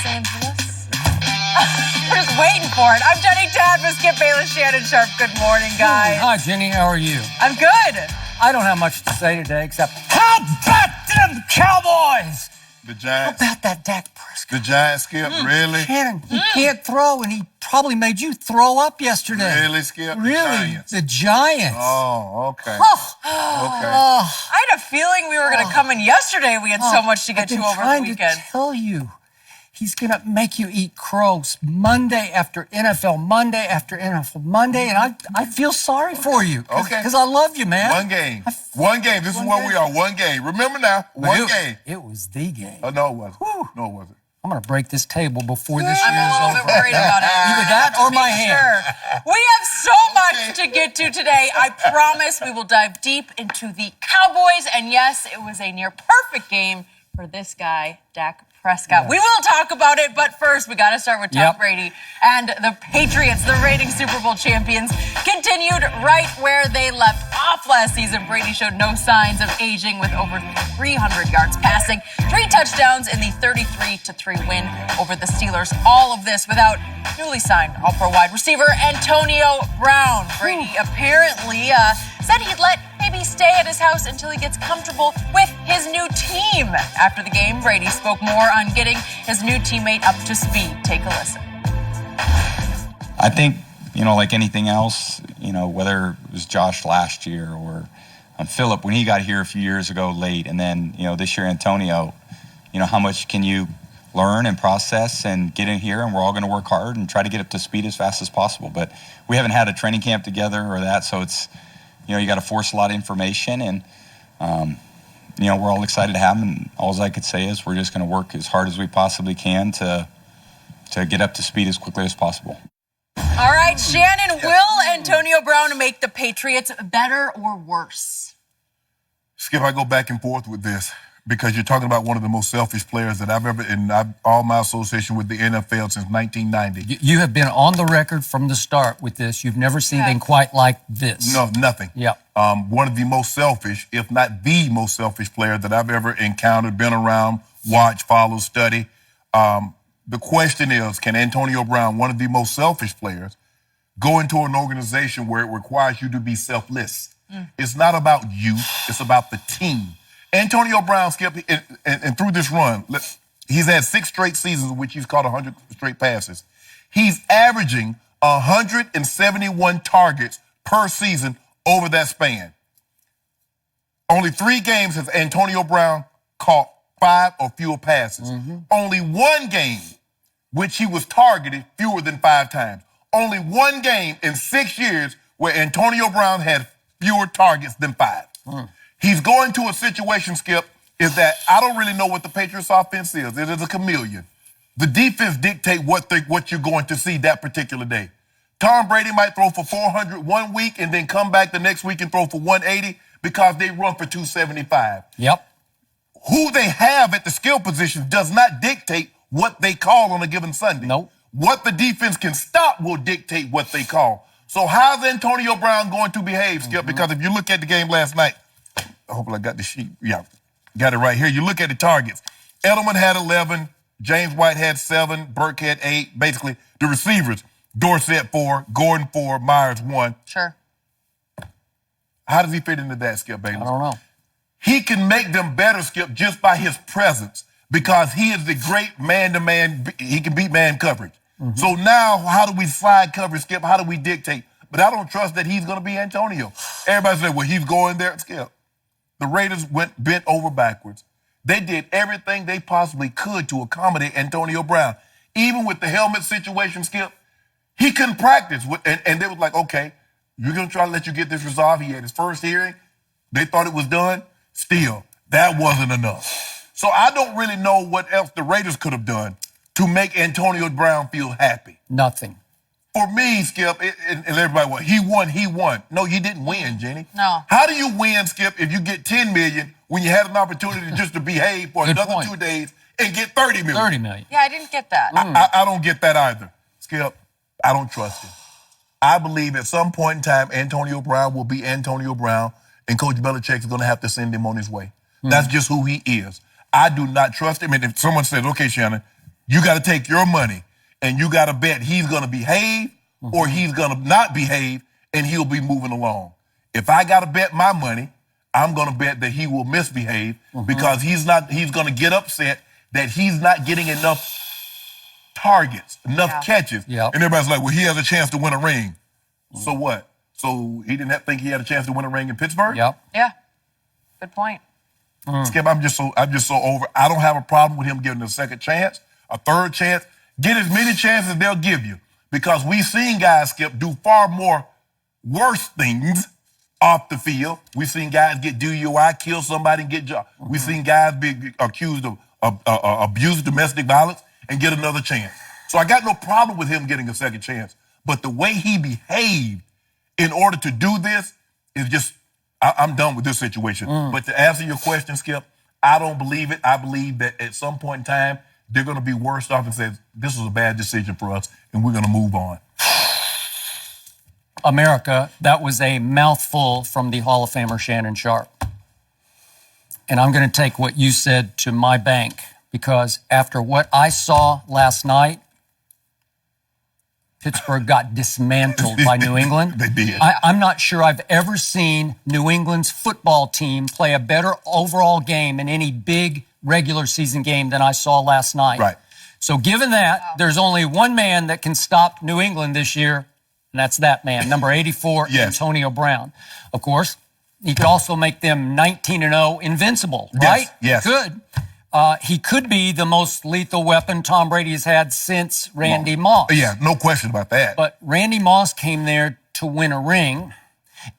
Angeles. We're just waiting for it. I'm Jenny Tadman, Skip Bayless, Shannon, Sharpe. Good morning, guys. Hi, Jenny. How are you? I'm good. I don't have much to say today except, how about them Cowboys? The Giants. How about that Dak Prescott? The Giants, Skip, really? Shannon, he can't throw, and he probably made you throw up yesterday. Really, Skip? The Really? Giants. The Giants. Oh, okay. Oh. Okay. I had a feeling we were going to come in yesterday. We had so much to get to over the I've been weekend. trying to tell you. He's going to make you eat crows Monday after NFL Monday after NFL Monday, and I feel sorry for you. Okay. Because I love you, man. One game. One game. This is where we are. One game. Remember now, one game. It was the game. Oh, no, it wasn't. Whew. No, it wasn't. I'm going to break this table before this I'm year is a little over. bit worried about it. Either that or my hand. Sure. We have so much to get to today. I promise we will dive deep into the Cowboys. And yes, it was a near perfect game for this guy, Dak Prescott. Yes. We will talk about it, but first we got to start with Tom Yep. Brady and the Patriots, the reigning Super Bowl champions, continued right where they left off last season. Brady showed no signs of aging with over 300 yards passing, 3 touchdowns in the 33-3 win over the Steelers. All of this without newly signed All-Pro wide receiver Antonio Brown. Brady apparently said he'd let maybe stay at his house until he gets comfortable with his new team. After the game, Brady spoke more on getting his new teammate up to speed. Take a listen. I think, like anything else, whether it was Josh last year or Phillip when he got here a few years ago late, and then, this year Antonio, how much can you learn and process and get in here, and we're all going to work hard and try to get up to speed as fast as possible. But we haven't had a training camp together or that, so it's, you got to force a lot of information, and, we're all excited to have him, and all I could say is we're just going to work as hard as we possibly can to get up to speed as quickly as possible. All right, Shannon, will Antonio Brown make the Patriots better or worse? Skip, I go back and forth with this because you're talking about one of the most selfish players that I've ever, in all my association with the NFL since 1990. You have been on the record from the start with this. You've never seen anything quite like this. No, nothing. Yeah. One of the most selfish, if not the most selfish player that I've ever encountered, been around, watched, followed, studied. The question is, can Antonio Brown, one of the most selfish players, go into an organization where it requires you to be selfless? It's not about you. It's about the team. Antonio Brown, Skip, and through this run, he's had 6 straight seasons in which he's caught 100 straight passes. He's averaging 171 targets per season over that span. Only 3 games has Antonio Brown caught 5 or fewer passes. Only 1 game which he was targeted fewer than 5 times. Only 1 game in 6 years where Antonio Brown had fewer targets than 5. He's going to a situation, Skip, is that I don't really know what the Patriots offense is. It is a chameleon. The defense dictate what you're going to see that particular day. Tom Brady might throw for 400 one week and then come back the next week and throw for 180 because they run for 275. Yep. Who they have at the skill position does not dictate what they call on a given Sunday. Nope. What the defense can stop will dictate what they call. So how's Antonio Brown going to behave, Skip? Because if you look at the game last night, I hope I got the sheet. Yeah, got it right here. You look at the targets. Edelman had 11. James White had 7. Burke had 8. Basically, the receivers, Dorsett 4, Gordon 4, Myers 1. Sure. How does he fit into that, Skip Bayless? I don't know. He can make them better, Skip, just by his presence because he is the great man-to-man. He can beat man coverage. So now, how do we slide coverage, Skip? How do we dictate? But I don't trust that he's going to be Antonio. Everybody said, well, he's going there. Skip. The Raiders bent over backwards. They did everything they possibly could to accommodate Antonio Brown. Even with the helmet situation, Skip, he couldn't practice. And they was like, okay, you're going to try to let you get this resolved. He had his first hearing. They thought it was done. Still, that wasn't enough. So I don't really know what else the Raiders could have done to make Antonio Brown feel happy. Nothing. For me, Skip, and everybody, well, he won. No, you didn't win, Jenny. No. How do you win, Skip, if you get $10 million when you had an opportunity just to behave for another 2 days and get $30 million? $30 million. Yeah, I didn't get that. I don't get that either. Skip, I don't trust him. I believe at some point in time, Antonio Brown will be Antonio Brown, and Coach Belichick is going to have to send him on his way. That's just who he is. I do not trust him. And if someone says, okay, Shannon, You got to take your money and you got to bet he's going to behave or he's going to not behave and he'll be moving along. If I got to bet my money, I'm going to bet that he will misbehave because he's going to get upset that he's not getting enough targets, enough catches. Yep. And everybody's like, well, he has a chance to win a ring. So what? So he didn't think he had a chance to win a ring in Pittsburgh? Yep. Yeah. Good point. Skip, I'm just so over. I don't have a problem with him getting a second chance, a third chance. Get as many chances they'll give you. Because we've seen guys, Skip, do far more worse things off the field. We've seen guys get DUI, kill somebody, and get job. We've seen guys be accused of abuse, domestic violence, and get another chance. So I got no problem with him getting a second chance. But the way he behaved in order to do this is just, I'm done with this situation. But to answer your question, Skip, I don't believe it. I believe that at some point in time, they're going to be worse off and say, this was a bad decision for us, and we're going to move on. America, that was a mouthful from the Hall of Famer Shannon Sharpe. And I'm going to take what you said to my bank, because after what I saw last night, Pittsburgh got dismantled by New England. They did. I'm not sure I've ever seen New England's football team play a better overall game in any big regular season game than I saw last night. Right. So given that, there's only one man that can stop New England this year, and that's that man, number 84, Yes. Antonio Brown. Of course, he could also make them 19-0 invincible, right? Yes. Good. He could be the most lethal weapon Tom Brady has had since Randy Moss. Yeah, no question about that. But Randy Moss came there to win a ring,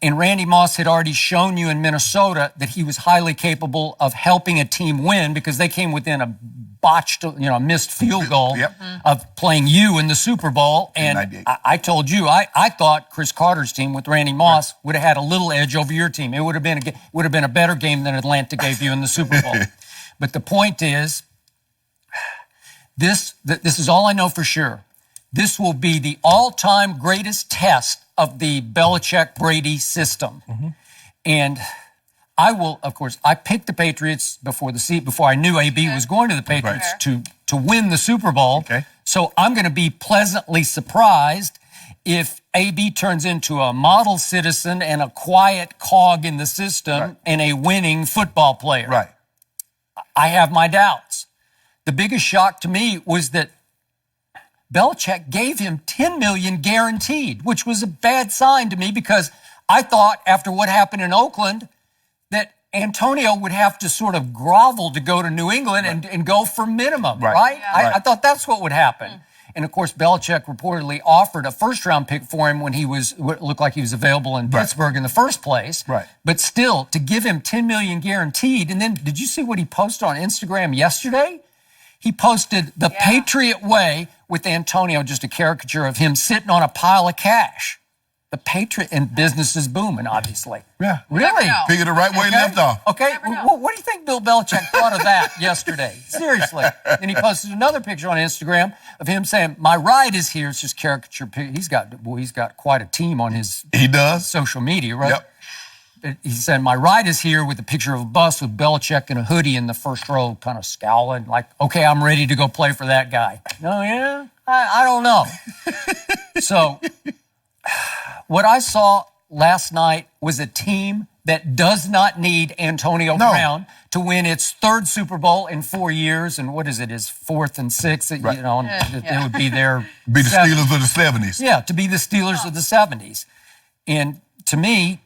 and Randy Moss had already shown you in Minnesota that he was highly capable of helping a team win because they came within a botched, missed field goal of playing you in the Super Bowl. And I told you, I thought Chris Carter's team with Randy Moss would have had a little edge over your team. It would have been a better game than Atlanta gave you in the Super Bowl. But the point is, this is all I know for sure. This will be the all-time greatest test of the Belichick-Brady system. And I will, of course, I picked the Patriots before I knew AB was going to the Patriots to win the Super Bowl. Okay. So I'm going to be pleasantly surprised if AB turns into a model citizen and a quiet cog in the system and a winning football player. Right. I have my doubts. The biggest shock to me was that Belichick gave him $10 million guaranteed, which was a bad sign to me because I thought after what happened in Oakland that Antonio would have to sort of grovel to go to New England and go for minimum, right? Yeah. I thought that's what would happen. And of course, Belichick reportedly offered a first-round pick for him when what looked like he was available in Pittsburgh in the first place. Right. But still, to give him $10 million guaranteed, and then did you see what he posted on Instagram yesterday? He posted the Patriot way with Antonio, just a caricature of him sitting on a pile of cash. The Patriot and business is booming, obviously. Yeah. Really? Figured the right way left off. Okay, what do you think Bill Belichick thought of that yesterday? Seriously. And he posted another picture on Instagram of him saying, "My ride is here." It's just caricature. He's got quite a team on his social media, right? Yep. He said, "My ride is here," with a picture of a bus with Belichick in a hoodie in the first row, kind of scowling, like, "Okay, I'm ready to go play for that guy." Oh, yeah? I don't know. So what I saw last night was a team that does not need Antonio Brown to win its third Super Bowl in 4 years. And what is it, his fourth and sixth? It would be their... Be the Steelers of the 70s. Yeah, to be the Steelers of the 70s. And to me,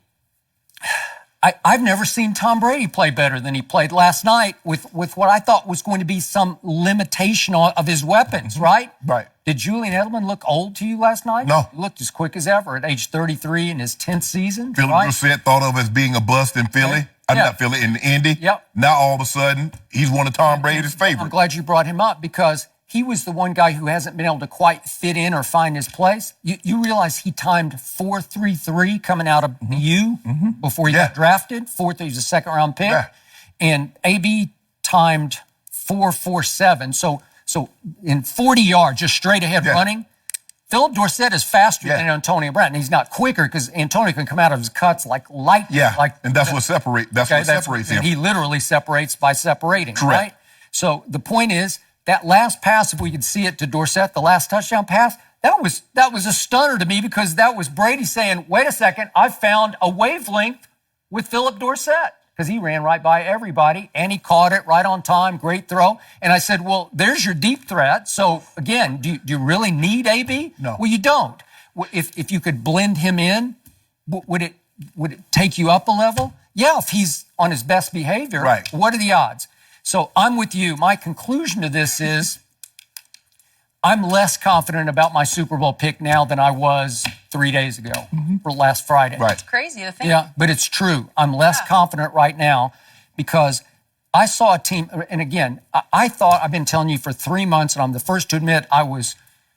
I've never seen Tom Brady play better than he played last night with what I thought was going to be some limitation of his weapons, right? Right. Did Julian Edelman look old to you last night? No. He looked as quick as ever at age 33 in his 10th season. Philip right? Brissett thought of as being a bust in Philly. Not Philly, in Indy. Yep. Now all of a sudden, he's one of Tom Brady's favorites. I'm glad you brought him up because he was the one guy who hasn't been able to quite fit in or find his place. You realize he timed 4.33 coming out of U before he got drafted. He was a second-round pick. Yeah. And AB timed 4.47. So in 40 yards, just straight ahead running, Philip Dorsett is faster than Antonio Brown. And he's not quicker because Antonio can come out of his cuts like lightning. Yeah, and that's what separates him. He literally separates by separating, right? So the point is, that last pass, if we could see it to Dorsett, the last touchdown pass, that was a stunner to me because that was Brady saying, wait a second, I found a wavelength with Philip Dorsett because he ran right by everybody and he caught it right on time, great throw. And I said, well, there's your deep threat. So again, do you really need AB? No. Well, you don't. If you could blend him in, would it take you up a level? Yeah, if he's on his best behavior. Right. What are the odds? So I'm with you. My conclusion to this is I'm less confident about my Super Bowl pick now than I was 3 days ago or last Friday. Right. It's crazy to think. Yeah, but it's true. I'm less confident right now because I saw a team, and again, I thought, I've been telling you for 3 months, and I'm the first to admit I was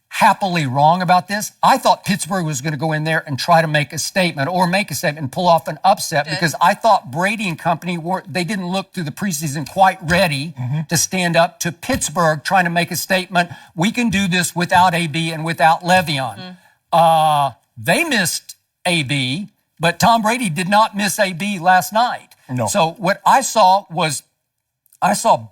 happily wrong about this. I thought Pittsburgh was going to go in there and try to make a statement and pull off an upset because I thought Brady and company they didn't look through the preseason quite ready to stand up to Pittsburgh trying to make a statement. We can do this without AB and without Le'Veon. They missed AB, but Tom Brady did not miss AB last night. No. So what I saw was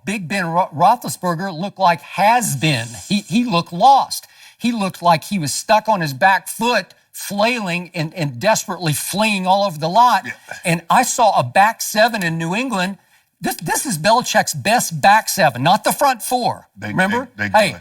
Big Ben Roethlisberger look like has-been. He looked lost. He looked like he was stuck on his back foot, flailing and desperately fleeing all over the lot. Yeah. And I saw a back seven in New England. This is Belichick's best back seven, not the front four. Remember? They hey,